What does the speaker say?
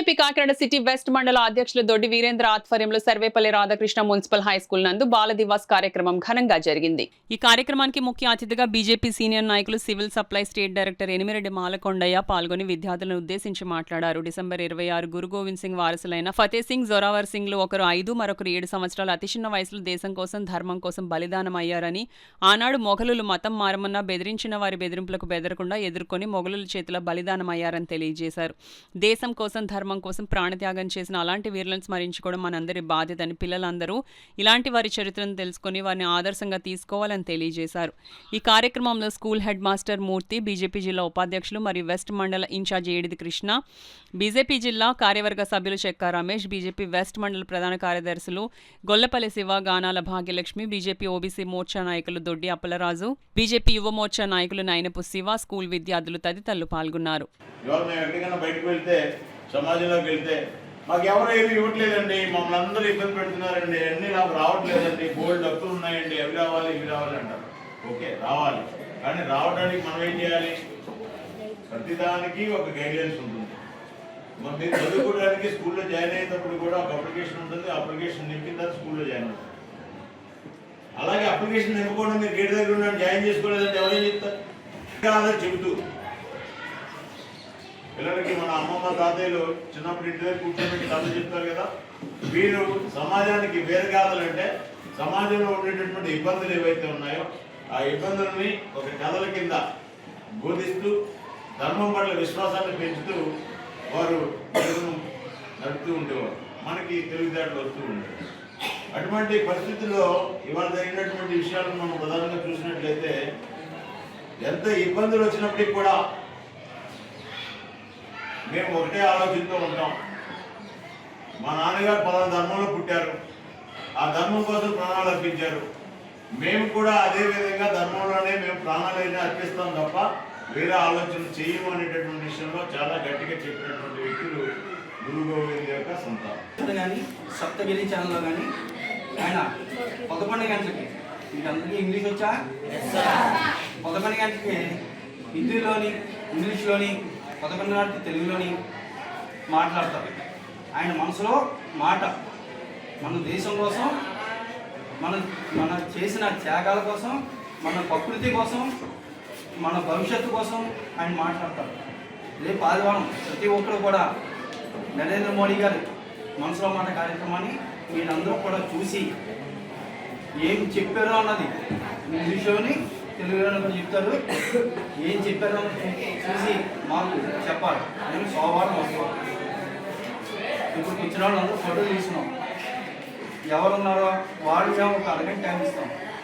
BJP Kakinada city west మండల అధ్యక్షులు దొడ్డి వీరేంద్ర ఆధ్వర్యంలో Sarvepalli Radhakrishna municipal high school నందు బాల దివాస్ కార్యక్రమం ఘనంగా జరిగింది. ఈ కార్యక్రమానికి ముఖ్య అతిథిగా బీజేపీ సీనియర్ నాయకులు civil supply state director Enimireddy Malakondaiah పాల్గొని విద్యార్థులను ఉద్దేశించి మాట్లాడారు. డిసెంబర్ 26 గురు గోవింద్ సింగ్ వారసులైన ఫతే సింగ్, జోరావర్ సింగ్లు ఒకరు 5 మరొకరు 7 సంవత్సరాల అతి చిన్న వయసులో దేశం కోసం, ధర్మం కోసం బలిదానం అయ్యారని, ఆనాడు మొఘలులు మతం మారమన్నా బెదిరించిన వారి బెదిరింపులకు బెదరకుండా ఎదుర్కొని మొఘలుల చేతిలో బలిదానం అయ్యారని తెలియజేశారు. దేశం కోసం, ధర్మం కోసం ప్రాణత్యాగం చేసిన అలాంటి వీరులను స్మరించుకోవడం మనందరి బాధ్యతని, పిల్లలందరూ ఇలాంటి వారి చరిత్రను తెలుసుకొని వారిని ఆదర్శంగా తీసుకోవాలని తెలియజేశారు. ఈ కార్యక్రమంలో స్కూల్ హెడ్ మాస్టర్ మూర్తి, బీజేపీ జిల్లా ఉపాధ్యక్షులు మరియు వెస్ట్ మండల ఇన్ఛార్జ్ ఏడిది కృష్ణ, బీజేపీ జిల్లా కార్యవర్గ సభ్యులు చెక్కా రమేష్, బీజేపీ వెస్ట్ మండల ప్రధాన కార్యదర్శులు గొల్లపల్లి శివ, గానాల భాగ్యలక్ష్మి, బీజేపీ ఓబీసీ మోర్చా నాయకులు దొడ్డి అప్పలరాజు, బీజేపీ యువ మోర్చా నాయకులు నైనపు శివ, స్కూల్ విద్యార్థులు తదితరులు పాల్గొన్నారు. సమాజంలోకి వెళ్తే మాకు ఎవరు ఏమి ఇవ్వట్లేదండి, మమ్మల్ని అందరూ ఇబ్బంది పెడుతున్నారండి, అన్నీ నాకు రావట్లేదండి, బోల్డ్ డబ్బులు ఉన్నాయండి, అవి రావాలి ఇవి రావాలి అంటారు. ఓకే, రావాలి, కానీ రావడానికి మనం ఏం చేయాలి? ప్రతిదానికి ఒక గైడెన్స్ ఉంటుంది. మీరు చదువుకోవడానికి స్కూల్లో జాయిన్ అయ్యేటప్పుడు కూడా ఒక అప్లికేషన్ ఉంటుంది. అప్లికేషన్ నింపిన తర్వాత స్కూల్లో జాయిన్ అవుతుంది. అలాగే అప్లికేషన్ నింపకుండా మీరు గేట్ దగ్గర ఉన్న జాయిన్ చేసుకోలేదంటే ఎవరేం చెప్తారు? కాదని చెబుతూ పిల్లలకి మన అమ్మమ్మ తాతయ్యలు చిన్నప్పుడు ఇంటి దగ్గర కూర్చోబెట్టి కథ చెప్తారు కదా. వీరు సమాజానికి వేరు కాదాలంటే సమాజంలో ఉండేటటువంటి ఇబ్బందులు ఏవైతే ఉన్నాయో ఆ ఇబ్బందులని ఒక కథల కింద బోధిస్తూ ధర్మం పట్ల విశ్వాసాన్ని పెంచుతూ వారు నడుపుతూ ఉండేవారు. మనకి తెలివితేటలు వస్తూ ఉండేవి. అటువంటి పరిస్థితుల్లో ఇవాళ జరిగినటువంటి విషయాలను మనం ప్రధానంగా చూసినట్లయితే ఎంత ఇబ్బందులు వచ్చినప్పటికీ కూడా మేము ఒకటే ఆలోచనతో ఉంటాం. మా నాన్నగారు పలానా ధర్మంలో పుట్టారు, ఆ ధర్మం కోసం ప్రాణాలు అర్పించారు, మేము కూడా అదే విధంగా ధర్మంలోనే మేము ప్రాణాలైనా అర్పిస్తాం తప్ప వేరే ఆలోచన చేయము అనేటటువంటి విషయంలో చాలా గట్టిగా చెప్పినటువంటి వ్యక్తులు గురు గోవింద్ యొక్క సంతానం. కానీ సప్తగిరి ఛానల్లో కానీ ఆయన 11 గంటలకి, మీకు అందరికీ ఇంగ్లీష్ వచ్చా? 11 గంటలకి హిందీలోని, ఇంగ్లీష్లోని, 11 నాటికి తెలుగులోని మాట్లాడతారు. ఆయన మనసులో మాట మన దేశం కోసం, మన చేసిన త్యాగాల కోసం, మన ప్రకృతి కోసం, మన భవిష్యత్తు కోసం ఆయన మాట్లాడతారు. రేపు ఆదివారం ప్రతి ఒక్కరు కూడా నరేంద్ర మోడీ గారి మనసులో మాట కార్యక్రమాన్ని మీరందరూ కూడా చూసి ఏం చెప్పారో అన్నది ఇంగ్లీష్లోని, తెలుగులో కూడా చెప్తారు. ఏం చెప్పారో చూసి మాకు చెప్పాలి. మేము సోమవారం వస్తాం. ఇప్పుడు ఇచ్చిన వాళ్ళు అందరూ ఫోటో తీసుకున్నాం. ఎవరున్నారో వాళ్ళు మేము ఒక అరగంట టైం ఇస్తాం.